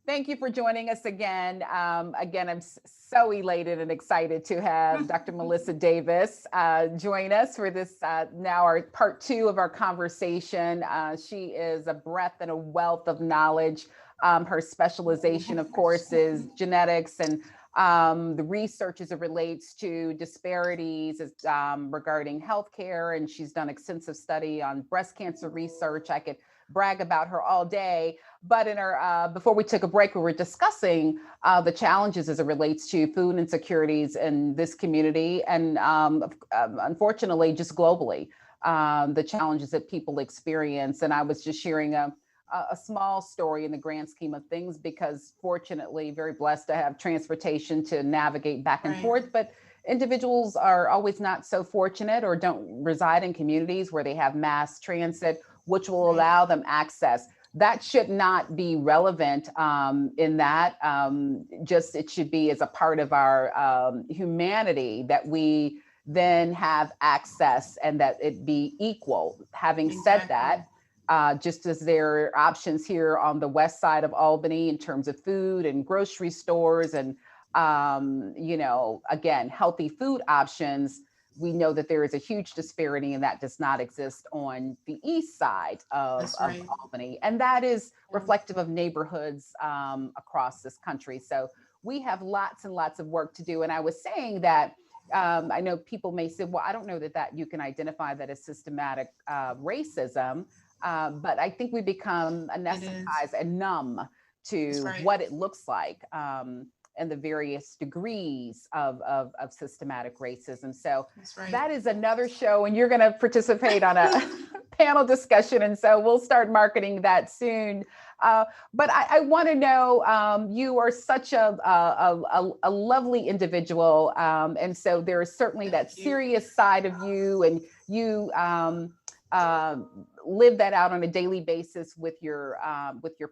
Thank you for joining us again. Again, I'm so elated and excited to have Dr. Melissa Davis join us for this now our part two of our conversation. She is a breadth and a wealth of knowledge. Her specialization, of course, is genetics and the research as it relates to disparities regarding healthcare. And she's done extensive study on breast cancer research. I could brag about her all day. But in our before we took a break, we were discussing the challenges as it relates to food insecurities in this community, and unfortunately, just globally, the challenges that people experience. And I was just sharing a small story in the grand scheme of things, because fortunately, very blessed to have transportation to navigate back and forth. But individuals are always not so fortunate or don't reside in communities where they have mass transit, which will allow them access. That should not be relevant in that. Just it should be as a part of our humanity that we then have access and that it be equal. Having said that, just as there are options here on the west side of Albany in terms of food and grocery stores and, again, healthy food options, we know that there is a huge disparity, and that does not exist on the east side of Albany. And that is reflective of neighborhoods across this country. So we have lots and lots of work to do. And I was saying that I know people may say, well, I don't know that you can identify that as systematic racism. But I think we become anesthetized and numb to what it looks like. And the various degrees of systematic racism. So that is another show, and you're going to participate on a panel discussion. And so we'll start marketing that soon. But I want to know, you are such a lovely individual. And so there is certainly that serious side of you, and you live that out on a daily basis with your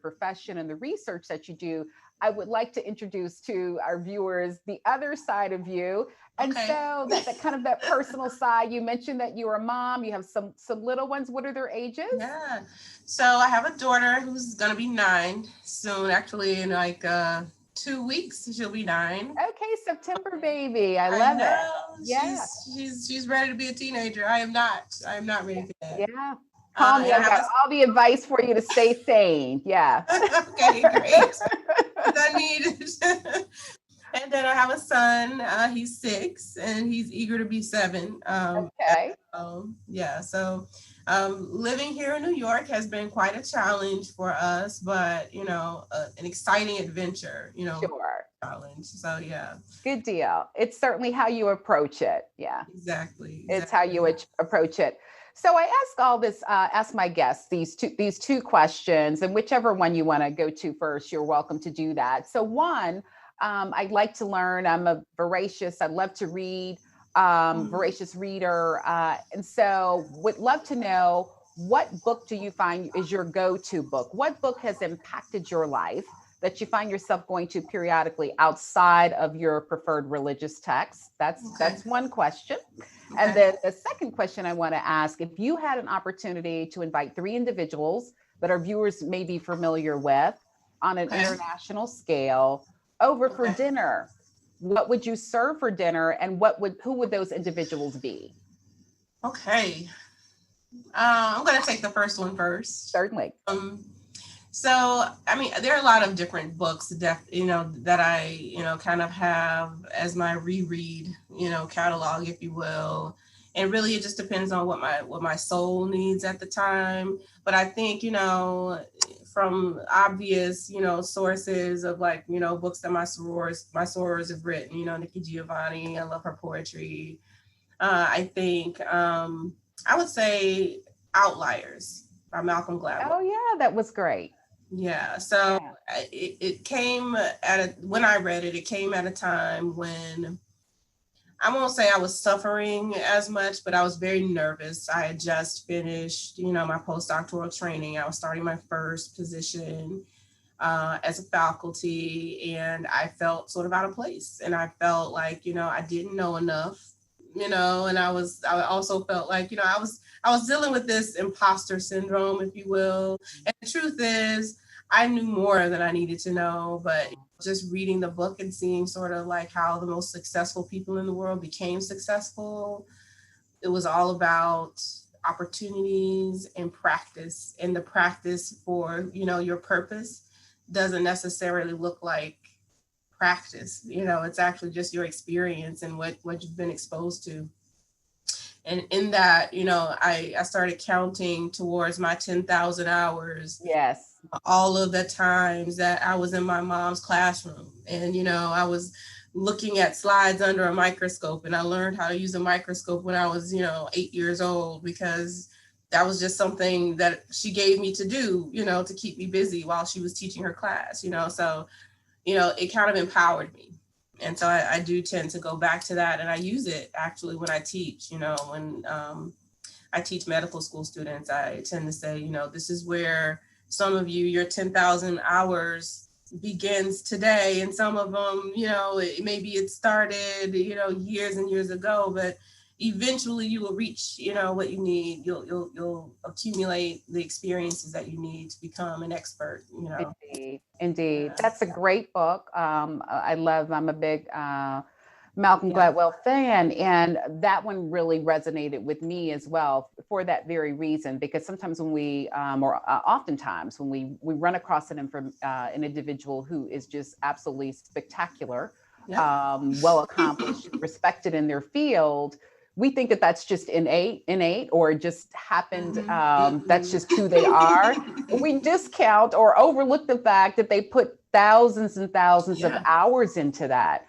profession and the research that you do. I would like to introduce to our viewers the other side of you. And so that kind of that personal side. You mentioned that you're a mom, you have some little ones. What are their ages? Yeah. So I have a daughter who's going to be 9 soon, actually in like 2 weeks, she'll be 9. Okay, September baby. I love it. Yeah. She's ready to be a teenager. I am not ready for that. Yeah. Call me. I've got all the advice for you to stay sane. Yeah. Okay, great. I need it. And then I have a son. He's 6 and he's eager to be 7. Okay. Yeah. So living here in New York has been quite a challenge for us, but an exciting adventure. Sure. Challenge. So yeah. Good deal. It's certainly how you approach it. Yeah. Exactly. It's how you approach it. So I ask my guests these two questions, and whichever one you want to go to first, you're welcome to do that. So one, I'd like to learn. I love to read, voracious reader. And so would love to know, what book do you find is your go-to book? What book has impacted your life that you find yourself going to periodically outside of your preferred religious text? That's one question. Okay. And then the second question I want to ask, if you had an opportunity to invite 3 individuals that our viewers may be familiar with on an international scale over for dinner, what would you serve for dinner, and who would those individuals be? Okay. I'm going to take the first one first. Certainly. So, I mean, there are a lot of different books that I, kind of have as my reread, catalog, if you will. And really, it just depends on what my soul needs at the time. But I think, from obvious, sources of books that my sorors have written, Nikki Giovanni, I love her poetry. I think I would say Outliers by Malcolm Gladwell. Oh yeah, that was great. Yeah. So it came when I read it, it came at a time when I won't say I was suffering as much, but I was very nervous. I had just finished, my postdoctoral training. I was starting my first position as a faculty, and I felt sort of out of place. And I felt like, I didn't know enough, and I also felt like, I was dealing with this imposter syndrome, if you will. And the truth is, I knew more than I needed to know, but just reading the book and seeing sort of like how the most successful people in the world became successful, it was all about opportunities and practice. And the practice for, your purpose doesn't necessarily look like practice. It's actually just your experience and what you've been exposed to. And in that, I started counting towards my 10,000 hours. Yes. All of the times that I was in my mom's classroom, and, I was looking at slides under a microscope, and I learned how to use a microscope when I was, 8 years old, because that was just something that she gave me to do, to keep me busy while she was teaching her class, so, it kind of empowered me. And so I do tend to go back to that, and I use it actually when I teach, when I teach medical school students. I tend to say, this is where some of you, your 10,000 hours begins today. And some of them, maybe it started, years and years ago, but eventually you will reach, what you need. You'll accumulate the experiences that you need to become an expert, Indeed. Yeah. That's a great book. I'm a big Malcolm Gladwell fan, and that one really resonated with me as well for that very reason, because sometimes when oftentimes when we run across an individual who is just absolutely spectacular, well accomplished, respected in their field, we think that that's just innate, or just happened. That's just who they are. We discount or overlook the fact that they put thousands and thousands of hours into that.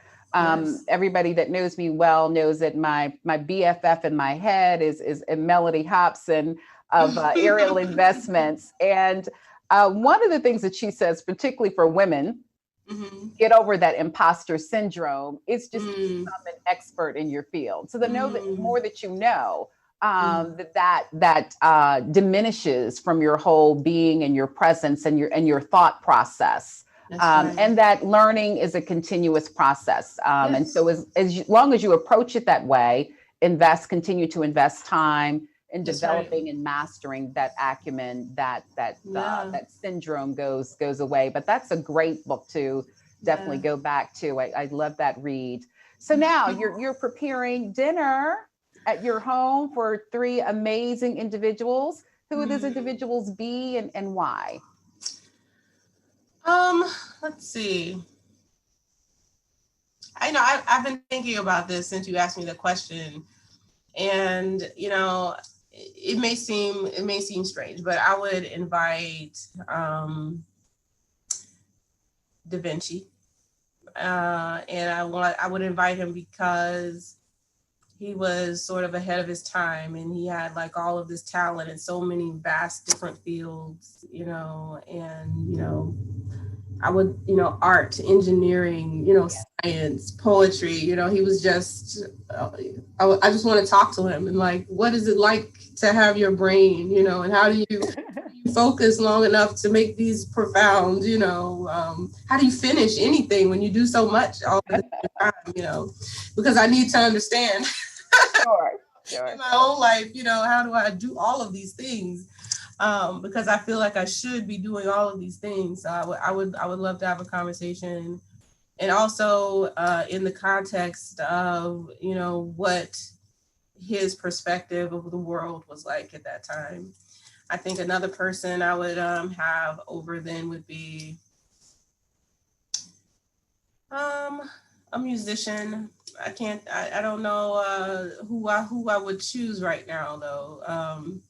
Everybody that knows me well knows that my BFF in my head is Melody Hobson of Aerial Investments. And one of the things that she says, particularly for women, get over that imposter syndrome, is just become an expert in your field. So the more that you know, that diminishes from your whole being and your presence and your thought process. And that learning is a continuous process. And so as long as you approach it that way, continue to invest time in developing and mastering that acumen, that syndrome goes away. But that's a great book to definitely go back to. I love that read. So now you're preparing dinner at your home for 3 amazing individuals. Who would those individuals be, and why? Let's see. I've been thinking about this since you asked me the question, and it may seem strange, but I would invite Da Vinci, and I would invite him because he was sort of ahead of his time, and he had like all of this talent in so many vast different fields, and I would, art, engineering, science, poetry, he was just, I just want to talk to him and like, what is it like to have your brain, and how do you focus long enough to make these profound, how do you finish anything when you do so much all the time, because I need to understand Sure. in my own life, how do I do all of these things? Because I feel like I should be doing all of these things. So I would love to have a conversation, and also in the context of what his perspective of the world was like at that time. I think another person I would have over then would be a musician. I don't know who I would choose right now though. I'm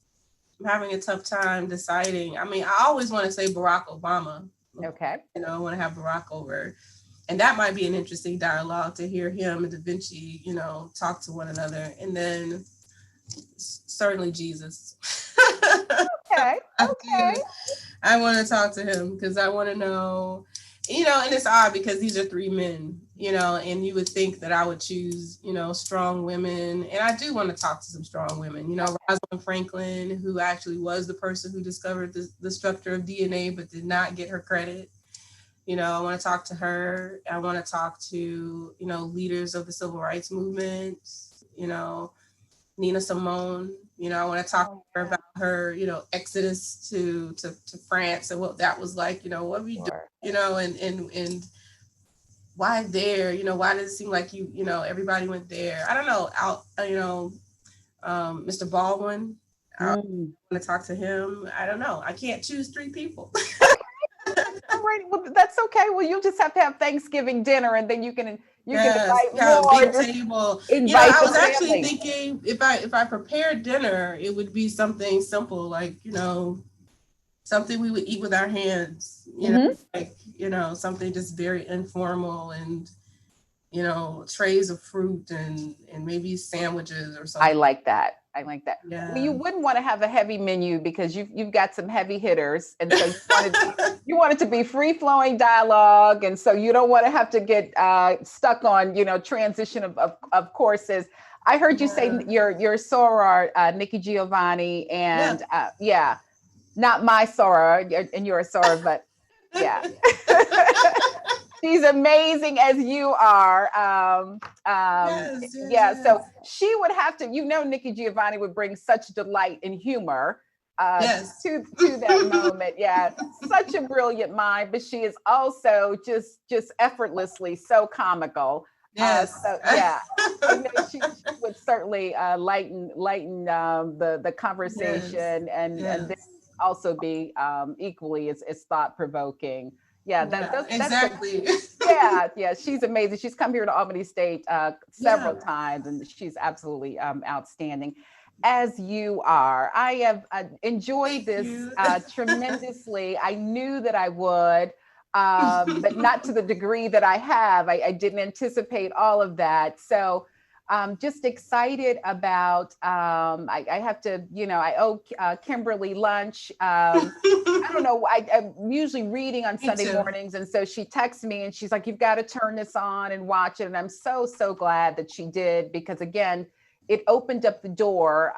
having a tough time deciding. I mean, I always want to say Barack Obama. Okay. I want to have Barack over. And that might be an interesting dialogue to hear him and Da Vinci, talk to one another. And then certainly Jesus. Okay. I want to talk to him because I want to know, and it's odd because these are 3 men, and you would think that I would choose, strong women. And I do want to talk to some strong women, Rosalind Franklin, who actually was the person who discovered the structure of DNA, but did not get her credit. I want to talk to her. I want to talk to, leaders of the civil rights movement, Nina Simone. I want to talk to Oh, her yeah. about her, exodus to France and what that was like, what we do, Sure. and why there, why does it seem like everybody went there? I don't know, Mr. Baldwin, I Mm. want to talk to him. I don't know. I can't choose three people. Okay. All right. Well, that's okay. Well, you'll just have to have Thanksgiving dinner, and then you can Yes, invite yeah, more. big Just table. invite I the was actually family. thinking if I prepared dinner, it would be something simple, like, something we would eat with our hands, Hmm. like, something just very informal, and, trays of fruit and maybe sandwiches or I something. like that. I like that. Well, Yeah. you wouldn't want to have a heavy menu because you've got some heavy hitters, and so you want it to be free flowing dialogue, and so you don't want to have to get stuck on transition of courses. I heard you say Yeah. your soror, Nikki Giovanni, Yeah. and yeah, not my soror, and you're a soror, but yeah. She's amazing as you are. Yes, yes, Yeah, so yes. she would have to, Nikki Giovanni would bring such delight and humor Yes. to that moment. Yeah, such a brilliant mind, but she is also just effortlessly so comical. Yes. So yeah, I know she would certainly lighten the Yes. conversation, and then Yes. also be equally as thought provoking. Yeah, Yeah, that's a exactly. yeah, she's amazing. She's come here to Albany State Yeah. several times, and she's absolutely outstanding, as you are. I have enjoyed Thank this you. tremendously. I knew that I would, but not to the degree that I have. I didn't anticipate all of that. So, just excited about. I have to, I owe Kimberly lunch. I don't know. I'm usually reading on Me Sunday too. mornings. And so she texts me and she's like, you've got to turn this on and watch it. And I'm so glad that she did, because again, it opened up the door.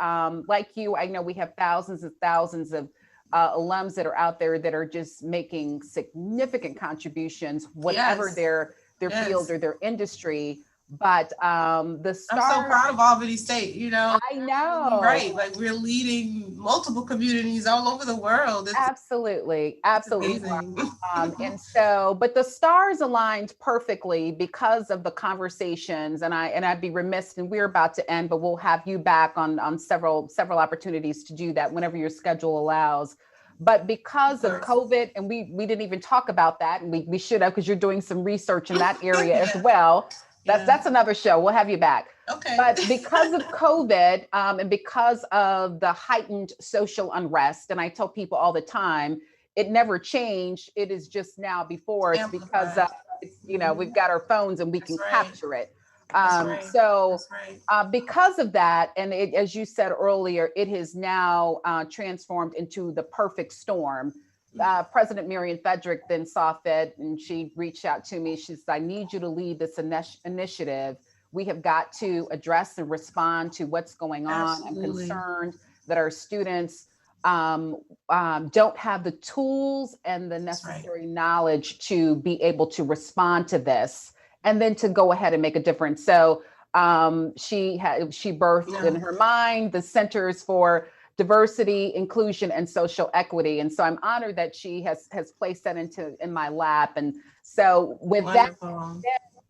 Like you, I know we have thousands and thousands of alums that are out there that are just making significant contributions, whatever Yes. their field Yes. or their industry. But the I'm so stars, proud of Albany State. I You're absolutely know. right. Like, we're leading multiple communities all over the world. Absolutely, It's absolutely. amazing. And so, but the stars aligned perfectly because of the conversations, and I'd be remiss, and we're about to end, but we'll have you back on several opportunities to do that whenever your schedule allows. But Of because of course. COVID, and we didn't even talk about that, and we should have, because you're doing some research in that area as Yeah. well. Yeah. That's another show. We'll have you back. Okay. But because of COVID, and because of the heightened social unrest, and I tell people all the time, it never changed. It is just now before us, because Amplified. we've Mhm. got our phones and we That's can right. capture it. That's right. So That's right. because of that, and as you said earlier, it has now transformed into the perfect storm. President Marion Frederick then saw fit, and she reached out to me. She said, I need you to lead this initiative. We have got to address and respond to what's going on. I'm Absolutely. concerned that our students don't have the tools and the That's right. necessary knowledge to be able to respond to this, and then to go ahead and make a difference. So she birthed in Yeah. her mind the Centers for Diversity, Inclusion, and Social Equity, and so I'm honored that she has placed that in my lap. And so with that, Wonderful.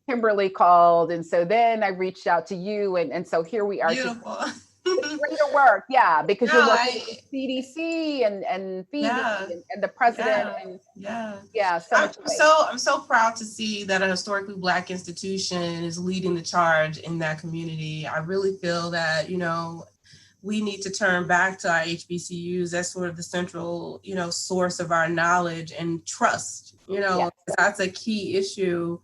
Kimberly called, and so then I reached out to you, and so here we are today. Beautiful. The greater work, yeah, because No, you're working with CDC and Phoebe yeah, and the president, yeah, and yeah. yeah, so much great. I'm so proud to see that a historically Black institution is leading the charge in that community. I really feel that, we need to turn back to our HBCUs. That's sort of the central, source of our knowledge and trust, Yes, 'cause that's a key issue,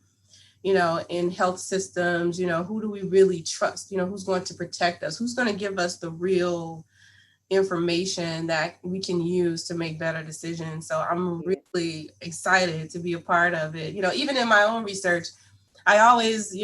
in health systems. Who do we really trust? Who's going to protect us? Who's going to give us the real information that we can use to make better decisions? So I'm really excited to be a part of it. Even in my own research, I always,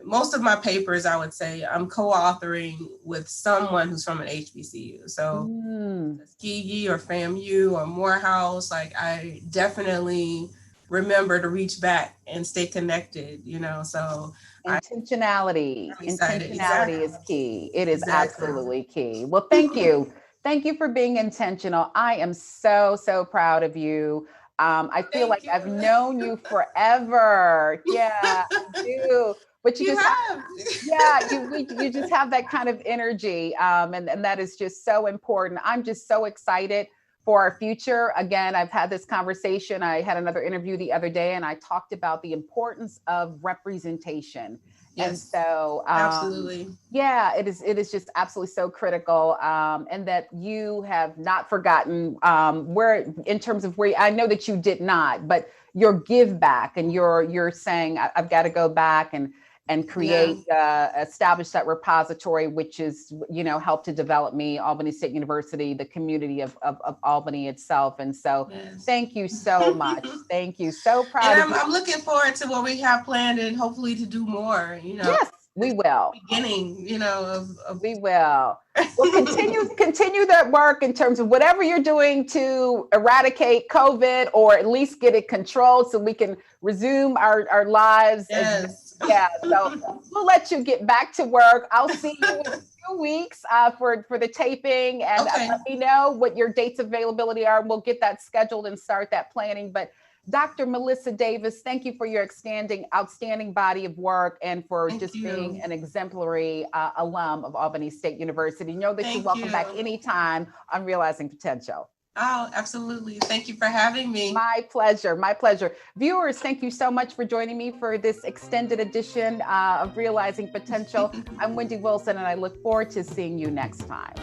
most of my papers, I would say I'm co-authoring with someone who's from an HBCU. So mm, Tuskegee or FAMU or Morehouse, like I definitely remember to reach back and stay connected, so Intentionality. I'm excited. Intentionality Exactly. is key. It is Exactly. absolutely key. Well, thank you. Thank you for being intentional. I am so, so proud of you. I feel like Thank you. I've known you forever. Yeah, I do. But you You just have, have. yeah, you just have that kind of energy. And that is just so important. I'm just so excited for our future. Again, I've had this conversation. I had another interview the other day and I talked about the importance of representation. And Yes, so, absolutely. yeah, it is just absolutely so critical. And that you have not forgotten where, in terms of where, I know that you did not, but your give back and you're saying, I've got to go back and Yeah. create, establish that repository, which is, help to develop me, Albany State University, the community of Albany itself. And so Yes. thank you so much. Thank you. So And proud of I'm, you. I'm looking forward to what we have planned and hopefully to do more, Yes, we will. beginning, of We will. Well, continue that work in terms of whatever you're doing to eradicate COVID or at least get it controlled so we can resume our lives. yes. Yeah, so we'll let you get back to work. I'll see you in a few weeks for the taping, and Okay. let me know what your dates availability are. We'll get that scheduled and start that planning. But Dr. Melissa Davis, thank you for your outstanding body of work and for Thank just being you. an exemplary alum of Albany State University. Know that you're Thank welcome back you. anytime on Realizing Potential. Oh, absolutely. Thank you for having me. My pleasure. My pleasure. Viewers, thank you so much for joining me for this extended edition of Realizing Potential. I'm Wendy Wilson, and I look forward to seeing you next time.